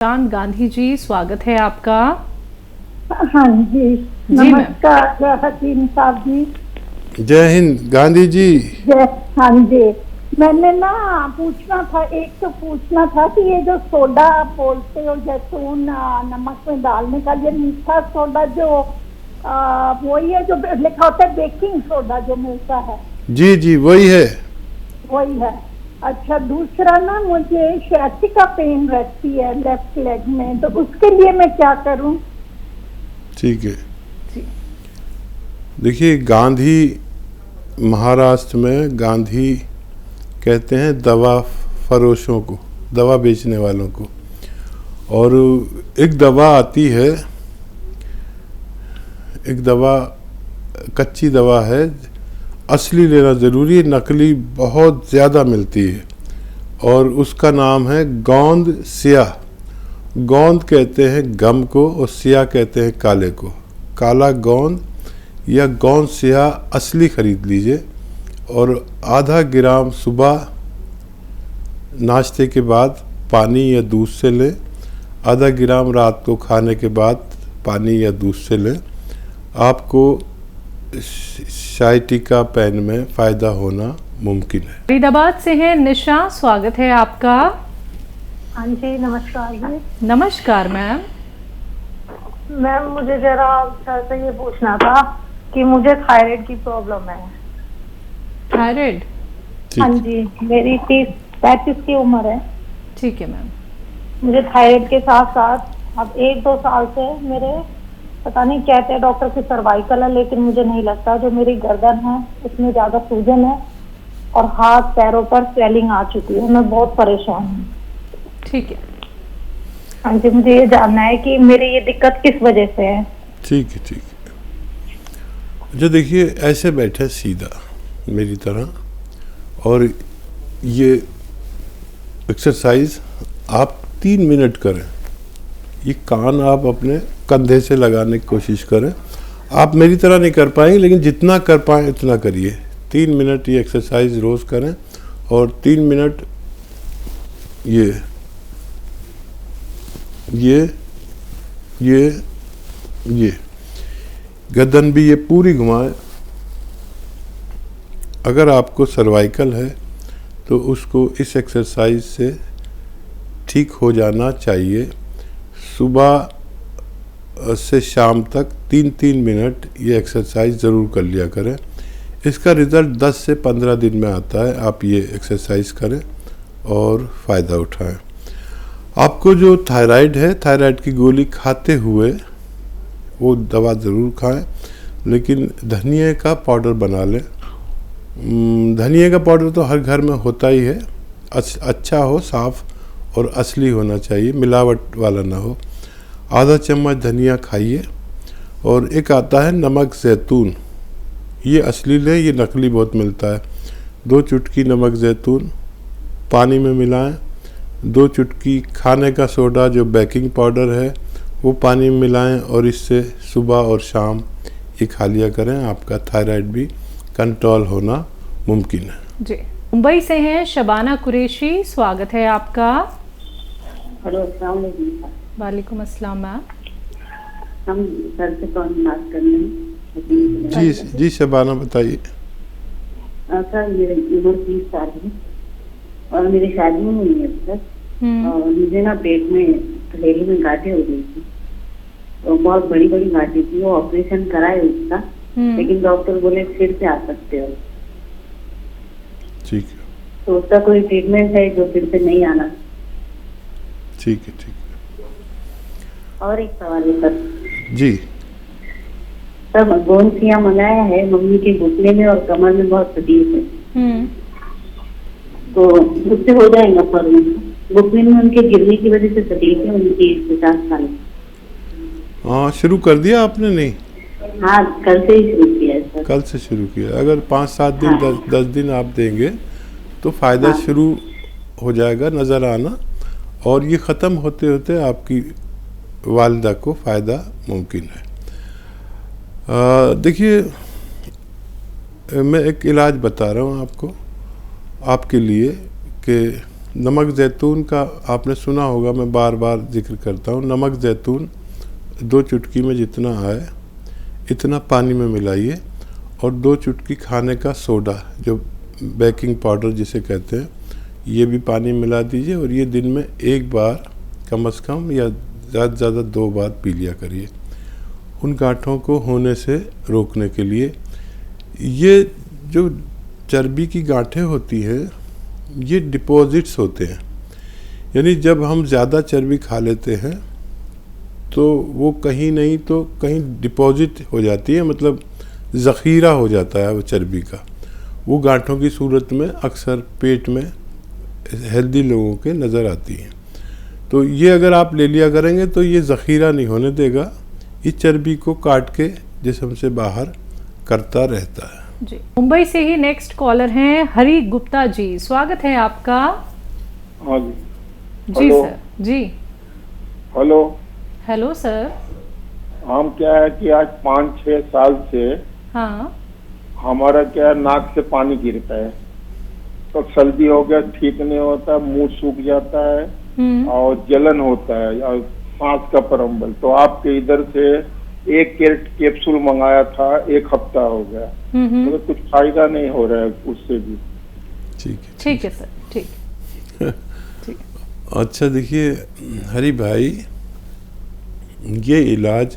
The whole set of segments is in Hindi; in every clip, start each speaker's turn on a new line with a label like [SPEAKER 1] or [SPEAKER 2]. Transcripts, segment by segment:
[SPEAKER 1] चांद गांधी जी, स्वागत है आपका।
[SPEAKER 2] हाँ जी, नमस्कार हकीम साहब जी।
[SPEAKER 3] जय हिंद गांधी जी।
[SPEAKER 2] जय। हाँ जी, मैंने ना पूछना था, एक तो पूछना था कि ये जो सोडा आप बोलते हो जैतून नमक में डालने का, ये मीठा सोडा जो वही है जो लिखा होता है बेकिंग सोडा जो मिलता है?
[SPEAKER 3] जी जी वही है।
[SPEAKER 2] वही है। अच्छा, दूसरा ना मुझे sciatica पेन रहती है लेफ्ट लेग में, तो उसके लिए मैं क्या करूं?
[SPEAKER 3] ठीक है, देखिए गांधी, महाराष्ट्र में गांधी कहते हैं दवा फरोशों को, दवा बेचने वालों को। और एक दवा आती है, एक दवा कच्ची दवा है, असली लेना ज़रूरी है, नकली बहुत ज़्यादा मिलती है। और उसका नाम है गोंद स्याह। गोंद कहते हैं गम को और स्याह कहते हैं काले को। काला गोंद या गोंद स्याह असली खरीद लीजिए और आधा ग्राम सुबह नाश्ते के बाद पानी या दूध से लें, आधा ग्राम रात को खाने के बाद पानी या दूध से लें। आपको sciatica पेन में फ़ायदा होना मुमकिन है।
[SPEAKER 1] फरीदाबाद से हैं निशा, स्वागत है आपका।
[SPEAKER 4] हाँ जी, नमस्कार जी।
[SPEAKER 1] नमस्कार मैम।
[SPEAKER 4] मैम, मुझे जरा सर से ये पूछना था कि मुझे थायराइड की प्रॉब्लम है।
[SPEAKER 1] थायराइड?
[SPEAKER 4] हाँ जी, मेरी 35 की उम्र है।
[SPEAKER 1] ठीक है मैम।
[SPEAKER 4] मुझे थायराइड के साथ साथ अब 1-2 साल से मेरे पता नहीं कहते हैं डॉक्टर की सर्वाइकल है, लेकिन मुझे नहीं लगता। जो मेरी गर्दन है उसमें ज्यादा सूजन है और हाथ पैरों पर स्वेलिंग आ चुकी है। मैं बहुत परेशान हूँ।
[SPEAKER 1] ठीक है।
[SPEAKER 4] हाँ जी, मुझे ये जानना है कि मेरी ये दिक्कत किस वजह से है।
[SPEAKER 3] ठीक है, ठीक है। जो देखिए, ऐसे बैठे सीधा मेरी तरह, और ये एक्सरसाइज आप 3 मिनट करें। ये कान आप अपने कंधे से लगाने की कोशिश करें। आप मेरी तरह नहीं कर पाएंगे, लेकिन जितना कर पाएँ उतना करिए। 3 मिनट ये एक्सरसाइज रोज़ करें और 3 मिनट ये गर्दन भी ये पूरी घुमाएं। अगर आपको सर्वाइकल है तो उसको इस एक्सरसाइज से ठीक हो जाना चाहिए। सुबह से शाम तक 3-3 मिनट ये एक्सरसाइज ज़रूर कर लिया करें। इसका रिज़ल्ट 10 से 15 दिन में आता है। आप ये एक्सरसाइज करें और फ़ायदा उठाएं। आपको जो थायराइड है, थायराइड की गोली खाते हुए वो दवा ज़रूर खाएं, लेकिन धनिया का पाउडर बना लें। धनिया का पाउडर तो हर घर में होता ही है। अच्छा हो, साफ़ और असली होना चाहिए, मिलावट वाला ना हो। आधा चम्मच धनिया खाइए। और एक आता है नमक जैतून, ये असली ले, ये नकली बहुत मिलता है। 2 चुटकी नमक जैतून पानी में मिलाएं। 2 चुटकी खाने का सोडा जो बेकिंग पाउडर है वो पानी में मिलाएं और इससे सुबह और शाम ये खा लिया करें। आपका थायराइड भी कंट्रोल होना मुमकिन है।
[SPEAKER 1] जी। मुंबई से हैं शबाना कुरैशी, स्वागत है आपका।
[SPEAKER 5] हेलो, अस्सलाम वालेकुम।
[SPEAKER 1] वालेकुम अस्सलाम मैम।
[SPEAKER 5] हम सर से कौन बात कर रहे हैं?
[SPEAKER 3] जी जी शबाना, बताइए।
[SPEAKER 5] सर, मेरी उम्र 30 साल है और मेरी शादी नहीं हुई है अब तक। और मुझे ना पेट में, थैली में गांठें हो गई थी, तो बहुत बड़ी बड़ी गांठें थी। वो ऑपरेशन कराए उसका, लेकिन डॉक्टर बोले फिर से आ सकते हो।
[SPEAKER 3] ठीक है,
[SPEAKER 5] तो उसका कोई ट्रीटमेंट है जो फिर से नहीं आना?
[SPEAKER 3] ठीक है, ठीक है।
[SPEAKER 5] और एक सवाल है सर।
[SPEAKER 3] जी।
[SPEAKER 5] सर, गोंदसिया मंगाया है, मम्मी के घुटने में और कमर में बहुत तकलीफ है, तो उससे हो जाएगा फर्क? घुटने में उनके गिरने की वजह से तकलीफ है उनकी 50 साल।
[SPEAKER 3] हाँ, शुरू कर दिया आपने? नहीं,
[SPEAKER 5] हाँ, कल से ही शुरू किया है सर।
[SPEAKER 3] कल से शुरू किया। अगर 5-7 दिन,
[SPEAKER 5] हाँ।
[SPEAKER 3] 10 दिन आप देंगे तो फ़ायदा
[SPEAKER 5] हाँ।
[SPEAKER 3] शुरू हो जाएगा नज़र आना, और ये ख़त्म होते होते आपकी वालिदा को फ़ायदा मुमकिन है। देखिए, मैं एक इलाज बता रहा हूँ आपको, आपके लिए, कि नमक ज़ैतून का आपने सुना होगा, मैं बार बार जिक्र करता हूँ। नमक ज़ैतून 2 चुटकी में जितना आए इतना पानी में मिलाइए और 2 चुटकी खाने का सोडा, जो बेकिंग पाउडर जिसे कहते हैं, ये भी पानी मिला दीजिए और ये दिन में 1 बार कम से कम या ज़्यादा से ज़्यादा 2 बार पी लिया करिए, उन गांठों को होने से रोकने के लिए। ये जो चर्बी की गांठें होती हैं ये डिपॉजिट्स होते हैं, यानी जब हम ज़्यादा चर्बी खा लेते हैं तो वो कहीं नहीं तो कहीं डिपॉजिट हो जाती है, मतलब ज़ख़ीरा हो जाता है वो चर्बी का। वो गांठों की सूरत में अक्सर पेट में हेल्दी लोगों के नज़र आती हैं। तो ये अगर आप ले लिया करेंगे तो ये ज़ख़ीरा नहीं होने देगा, इस चर्बी को काट के जिस्म से बाहर करता रहता है।
[SPEAKER 1] जी, मुंबई से ही नेक्स्ट कॉलर हैं हरी गुप्ता जी, स्वागत है आपका।
[SPEAKER 6] हाँ जी।
[SPEAKER 1] जी
[SPEAKER 6] हेलो।
[SPEAKER 1] सर। जी
[SPEAKER 6] हेलो।
[SPEAKER 1] Hello sir.
[SPEAKER 6] हम क्या है कि आज 5-6 साल से
[SPEAKER 1] हाँ।
[SPEAKER 6] हमारा क्या है, नाक से पानी गिरता है, तो सर्दी हो गया, ठीक नहीं होता, मुंह सूख जाता है और जलन होता है और सांस का प्रॉब्लम। तो आपके इधर से एक कैप्सूल मंगाया था, 1 हफ्ता हो गया, तो कुछ फायदा नहीं हो रहा है उससे भी।
[SPEAKER 1] ठीक है सर, ठीक।
[SPEAKER 3] अच्छा देखिए हरी भाई, ये इलाज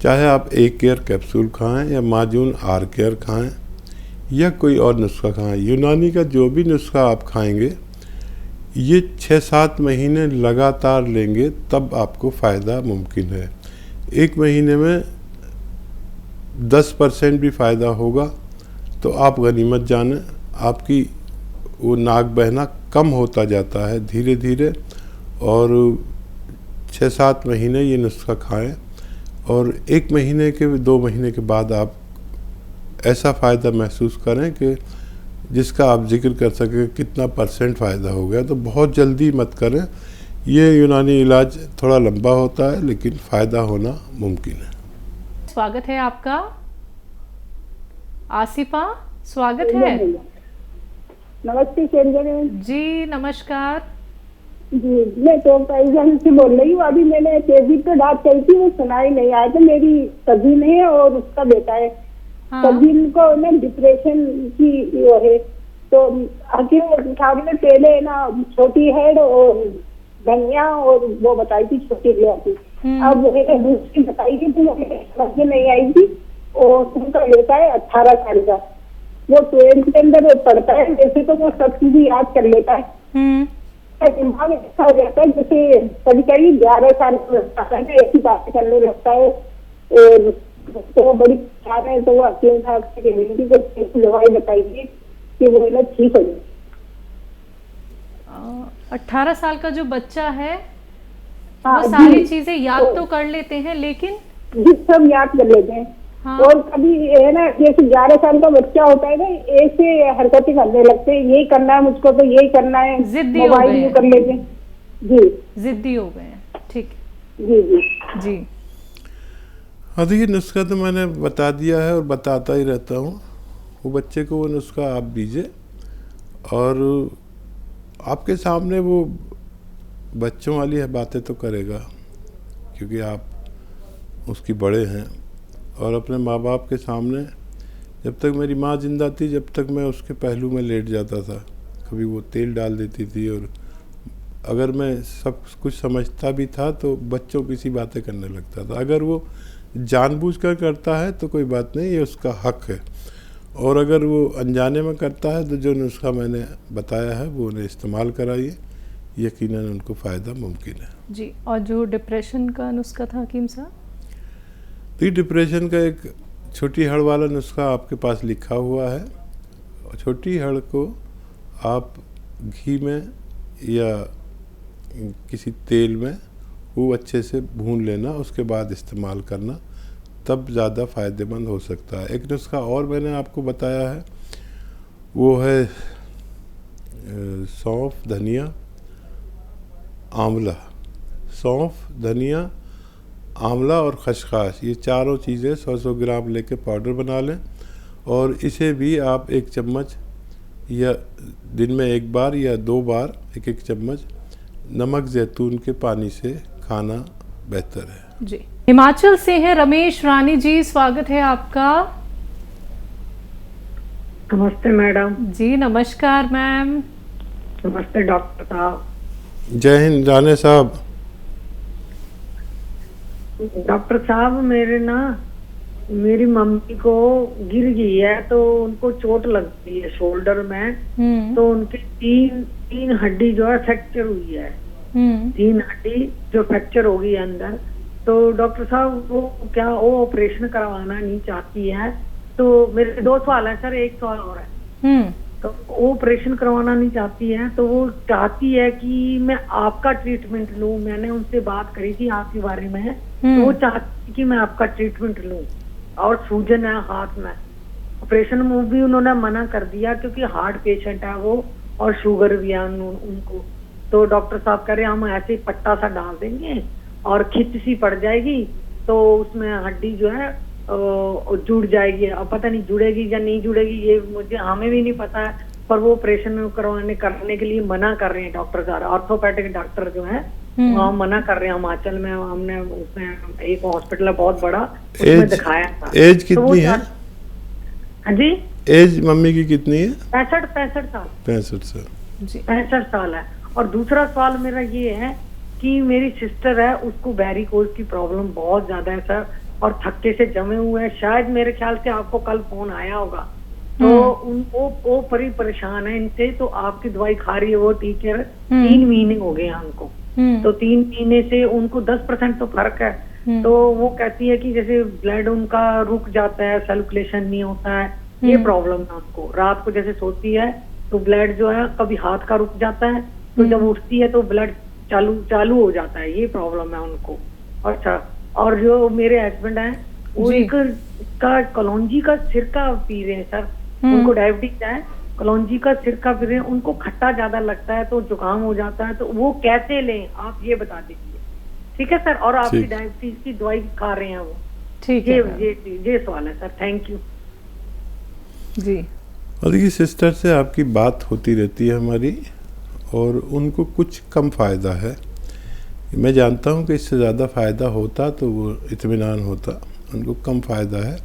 [SPEAKER 3] चाहे आप एक केयर कैप्सूल खाएं या माजून आर केयर खाएं या कोई और नुस्खा खाएं, यूनानी का जो भी नुस्खा आप खाएंगे ये 6-7 महीने लगातार लेंगे तब आपको फ़ायदा मुमकिन है। 1 महीने में 10% भी फ़ायदा होगा तो आप गनीमत जाने, आपकी वो नाक बहना कम होता जाता है धीरे धीरे। और 6-7 महीने ये नुस्खा खाएं और 1 महीने के 2 महीने के बाद आप ऐसा फ़ायदा महसूस करें कि जिसका आप जिक्र कर सकें कितना % फ़ायदा हो गया। तो बहुत जल्दी मत करें, ये यूनानी इलाज थोड़ा लंबा होता है लेकिन फ़ायदा होना मुमकिन है।
[SPEAKER 1] स्वागत है आपका आसिफा, स्वागत है।
[SPEAKER 2] नमस्ते संजय
[SPEAKER 1] जी नमस्कार।
[SPEAKER 2] जी, मैं तो पैजन से बोल रही हूँ। अभी मैंने तेजी पे बात कही थी, वो सुनाई नहीं आया था। मेरी कजिन है और उसका बेटा है।
[SPEAKER 1] हाँ।
[SPEAKER 2] कजिन को ना डिप्रेशन की वो है, तो हकीम साहब ने पहले ना छोटी हेड और धनिया और वो बताई थी छोटी इलायची। अब मैंने दूसरी बताई थी तो मुझे समझ में नहीं आई थी। और उनका बेटा है 18 साल का, वो 12th के अंदर पढ़ता है। वैसे तो वो सब चीजें याद कर लेता है, दिमाग ऐसा हो जाता है जैसे कभी कभी 11 साल में ऐसी बातें करने लगता है। और तो बड़ी परेशान है, तो वो हकीम साहब से कह रही थी कि दवाई बताइए कि वो ना ठीक हो जाए।
[SPEAKER 1] 18 साल का जो बच्चा है
[SPEAKER 2] हाँ,
[SPEAKER 1] वो सारी चीजें याद तो कर लेते हैं लेकिन
[SPEAKER 2] जी सब याद कर लेते हैं।
[SPEAKER 1] हाँ।
[SPEAKER 2] और कभी है ना, जैसे 11 साल का बच्चा होता है ना, ऐसे हरकतें करने लगते हैं, यही करना है मुझको तो यही करना है,
[SPEAKER 1] जिद्दी हो
[SPEAKER 2] मोबाइल
[SPEAKER 1] गए
[SPEAKER 2] यूज
[SPEAKER 1] हैं।
[SPEAKER 2] कर लेते हैं। जी
[SPEAKER 1] जिद्दी हो गए हैं। ठीक
[SPEAKER 2] जी जी
[SPEAKER 1] जी।
[SPEAKER 3] हाँ देखिए, नुस्खा तो मैंने बता दिया है और बताता ही रहता हूँ। वो बच्चे को वो नुस्खा आप दीजिए और आपके सामने वो बच्चों वाली बातें तो करेगा क्योंकि आप उसकी बड़े हैं। और अपने माँ बाप के सामने, जब तक मेरी माँ जिंदा थी जब तक मैं उसके पहलू में लेट जाता था, कभी वो तेल डाल देती थी और अगर मैं सब कुछ समझता भी था तो बच्चों की सी बातें करने लगता था। अगर वो जानबूझकर करता है तो कोई बात नहीं, ये उसका हक है। और अगर वो अनजाने में करता है तो जो नुस्खा मैंने बताया है वो उन्हें इस्तेमाल कराइए, यकीनन उनको फ़ायदा मुमकिन है।
[SPEAKER 1] जी। और जो डिप्रेशन का नुस्खा था हकीम साहब?
[SPEAKER 3] तो डिप्रेशन का एक छोटी हड़ वाला नुस्खा आपके पास लिखा हुआ है। छोटी हड़ को आप घी में या किसी तेल में वो अच्छे से भून लेना, उसके बाद इस्तेमाल करना, तब ज़्यादा फ़ायदेमंद हो सकता है। एक नुस्खा और मैंने आपको बताया है, वो है सौंफ, धनिया, आंवला। सौंफ, धनिया, आंवला और खसखस, ये चारों चीज़ें 100-100 ग्राम लेके पाउडर बना लें और इसे भी आप 1 चम्मच या दिन में 1 बार या 2 बार 1-1 चम्मच नमक जैतून के पानी से खाना बेहतर है।
[SPEAKER 1] जी, हिमाचल से है रमेश रानी जी, स्वागत है आपका।
[SPEAKER 7] नमस्ते मैडम।
[SPEAKER 1] जी नमस्कार मैम।
[SPEAKER 7] नमस्ते डॉक्टर साहब।
[SPEAKER 3] जय हिंद राणे साहब।
[SPEAKER 7] डॉक्टर साहब मेरी मम्मी को गिर गई है तो उनको चोट लग गई है शोल्डर में। तो उनकी तीन हड्डी जो है फ्रैक्चर हुई है। 3 हड्डी जो फ्रैक्चर हो गई है अंदर। तो डॉक्टर साहब वो ऑपरेशन करवाना नहीं चाहती है। तो मेरे 2 सवाल है सर, 1 सवाल और है। तो वो ऑपरेशन करवाना नहीं चाहती है तो वो चाहती है कि मैं आपका ट्रीटमेंट लूं। मैंने उनसे बात करी थी आपके बारे में। तो वो चाहती कि मैं आपका ट्रीटमेंट लूं और सूजन है हाथ में। ऑपरेशन में भी उन्होंने मना कर दिया क्योंकि हार्ट पेशेंट है वो और शुगर भी है उनको। तो डॉक्टर साहब कह रहे हम ऐसे ही पट्टा सा डाल देंगे और खिंच सी पड़ जाएगी तो उसमें हड्डी जो है जुड़ जाएगी। अब पता नहीं जुड़ेगी या नहीं जुड़ेगी, ये हमें भी नहीं पता है। पर वो ऑपरेशन करने के लिए मना कर रहे हैं डॉक्टर साहब। ऑर्थोपेडिक डॉक्टर जो है वहाँ मना कर रहे हैं। हिमाचल में हमने उसमें एक हॉस्पिटल है बहुत बड़ा, उसमें दिखाया था।
[SPEAKER 3] एज कितनी है?
[SPEAKER 7] हाँ जी,
[SPEAKER 3] एज मम्मी की कितनी है?
[SPEAKER 7] 65 साल।
[SPEAKER 3] 65 साल।
[SPEAKER 7] 65 साल है। और दूसरा सवाल मेरा ये है कि मेरी सिस्टर है, उसको वेरिकोज की प्रॉब्लम बहुत ज्यादा है सर और थक्के से जमे हुए हैं। शायद मेरे ख्याल से आपको कल फोन आया होगा। तो वो परेशान है इनसे। तो आपकी दवाई खा रही है वो टीचर, 3 महीने हो गए हैं उनको। तो 3 महीने से उनको 10% तो फर्क है। तो वो कहती है कि जैसे ब्लड उनका रुक जाता है, सर्कुलेशन नहीं होता है, ये प्रॉब्लम है उनको। रात को जैसे सोती है तो ब्लड जो है कभी हाथ का रुक जाता है, तो जब उठती है तो ब्लड चालू हो जाता है। ये प्रॉब्लम है उनको। अच्छा, और जो मेरे हस्बैंड है वो एक कलौंजी का सिरका पी रहे हैं सर। उनको डायबिटीज है, कलौंजी का सिरका पी रहे हैं। उनको खट्टा ज्यादा लगता है तो जुकाम हो जाता है। तो वो कैसे लें आप ये बता दीजिए। ठीक है सर। और आपकी डायबिटीज की दवाई खा रहे हैं वो।
[SPEAKER 1] ठीक है,
[SPEAKER 7] ये सवाल है सर। थैंक यू
[SPEAKER 1] जी।
[SPEAKER 3] और देखिए सिस्टर से आपकी बात होती रहती है हमारी, और उनको कुछ कम फ़ायदा है। मैं जानता हूँ कि इससे ज़्यादा फ़ायदा होता तो वो इत्मीनान होता, उनको कम फ़ायदा है।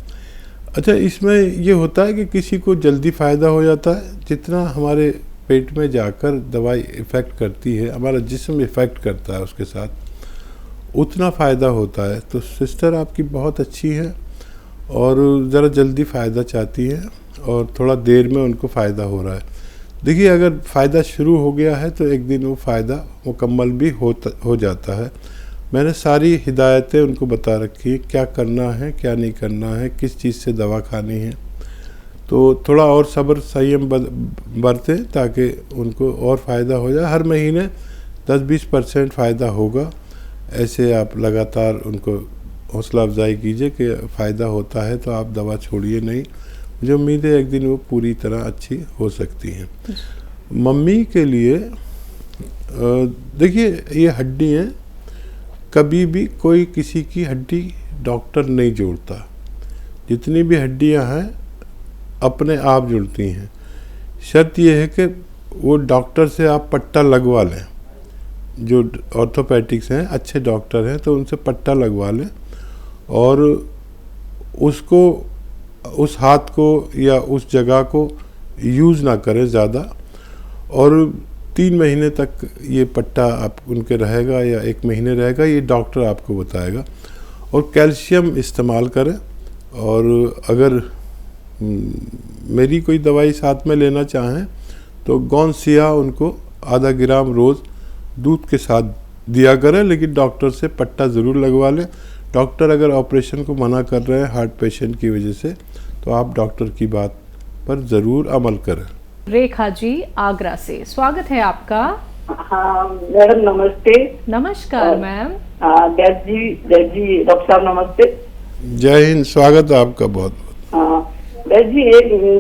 [SPEAKER 3] अच्छा, इसमें ये होता है कि किसी को जल्दी फ़ायदा हो जाता है। जितना हमारे पेट में जाकर दवाई इफ़ेक्ट करती है, हमारा जिस्म इफ़ेक्ट करता है उसके साथ, उतना फ़ायदा होता है। तो सिस्टर आपकी बहुत अच्छी है और ज़रा जल्दी फ़ायदा चाहती है और थोड़ा देर में उनको फ़ायदा हो रहा है। देखिए, अगर फ़ायदा शुरू हो गया है तो एक दिन वो फ़ायदा मुकम्मल भी हो जाता है। मैंने सारी हिदायतें उनको बता रखी है, क्या करना है क्या नहीं करना है, किस चीज़ से दवा खानी है। तो थोड़ा और सब्र संयम बरतें ताकि उनको और फ़ायदा हो जाए। हर महीने 10-20% फ़ायदा होगा। ऐसे आप लगातार उनको हौसला अफजाई कीजिए कि फ़ायदा होता है तो आप दवा छोड़िए नहीं। मुझे उम्मीद है एक दिन वो पूरी तरह अच्छी हो सकती हैं। मम्मी के लिए देखिए, ये हड्डी हैं, कभी भी कोई किसी की हड्डी डॉक्टर नहीं जोड़ता। जितनी भी हड्डियां हैं अपने आप जुड़ती हैं। शर्त यह है कि वो डॉक्टर से आप पट्टा लगवा लें। जो ऑर्थोपेडिक्स हैं, अच्छे डॉक्टर हैं, तो उनसे पट्टा लगवा लें और उसको, उस हाथ को या उस जगह को यूज़ ना करें ज़्यादा। और 3 महीने तक ये पट्टा आप उनके रहेगा या 1 महीने रहेगा, ये डॉक्टर आपको बताएगा। और कैल्शियम इस्तेमाल करें। और अगर मेरी कोई दवाई साथ में लेना चाहें तो गौनसिया उनको आधा ग्राम रोज़ दूध के साथ दिया करें, लेकिन डॉक्टर से पट्टा ज़रूर लगवा लें। डॉक्टर अगर ऑपरेशन को मना कर रहे हैं हार्ट पेशेंट की वजह से, तो आप डॉक्टर की बात पर ज़रूर अमल करें।
[SPEAKER 1] रेखा जी आगरा से, स्वागत है आपका।
[SPEAKER 8] हाँ मैडम, नमस्ते।
[SPEAKER 1] नमस्कार मैम।
[SPEAKER 8] डैड जी डॉक्टर साहब नमस्ते।
[SPEAKER 3] जय हिंद, स्वागत है आपका बहुत
[SPEAKER 8] बहुत। डैड जी,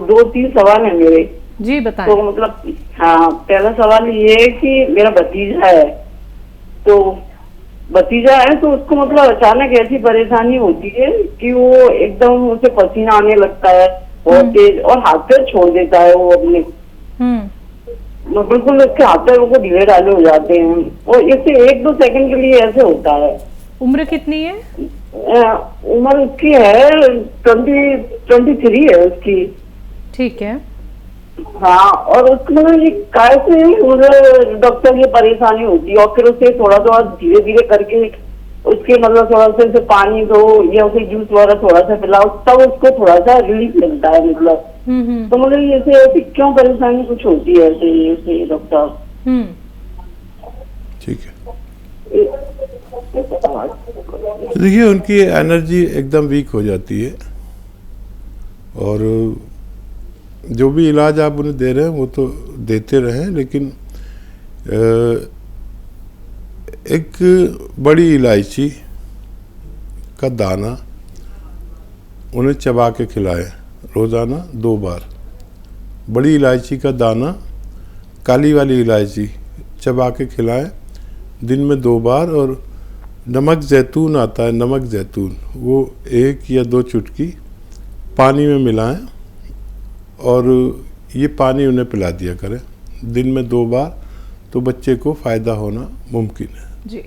[SPEAKER 8] 2-3 सवाल है मेरे।
[SPEAKER 1] जी बताएं।
[SPEAKER 8] तो मतलब हाँ, पहला सवाल ये है कि मेरा भतीजा है, तो उसको मतलब अचानक ऐसी परेशानी होती है कि वो एकदम उसे पसीना आने लगता है बहुत तेज, और हाथ पैर छोड़ देता है वो अपने। बिल्कुल उसके हाथ पैरों को ढीले ढाले हो जाते हैं और इससे 1-2 सेकंड के लिए ऐसे होता है।
[SPEAKER 1] उम्र कितनी है?
[SPEAKER 8] उम्र उसकी है 23 है उसकी।
[SPEAKER 1] ठीक है।
[SPEAKER 8] हाँ, और उसको मतलब ये कैसे मुझे डॉक्टर ये परेशानी होती है और फिर उसे थोड़ा थोड़ा धीरे धीरे करके उसके मतलब थोड़ा सा उसे पानी दो या उसे जूस वगैरह थोड़ा सा पिलाओ तब उसको थोड़ा सा रिलीफ मिलता है मतलब। तो मतलब ये ऐसे क्यों परेशानी कुछ होती है ऐसे डॉक्टर?
[SPEAKER 3] ठीक है, देखिए उनकी एनर्जी एकदम वीक हो जाती है और जो भी इलाज आप उन्हें दे रहे हैं वो तो देते रहें, लेकिन एक बड़ी इलायची का दाना उन्हें चबा के खिलाएं रोज़ाना 2 बार। बड़ी इलायची का दाना, काली वाली इलायची चबा के खिलाएं दिन में 2 बार। और नमक जैतून आता है, नमक जैतून, वो 1 या 2 चुटकी पानी में मिलाएं और ये पानी उन्हें पिला दिया करें दिन में 2 बार, तो बच्चे को फ़ायदा होना मुमकिन है।
[SPEAKER 1] जी।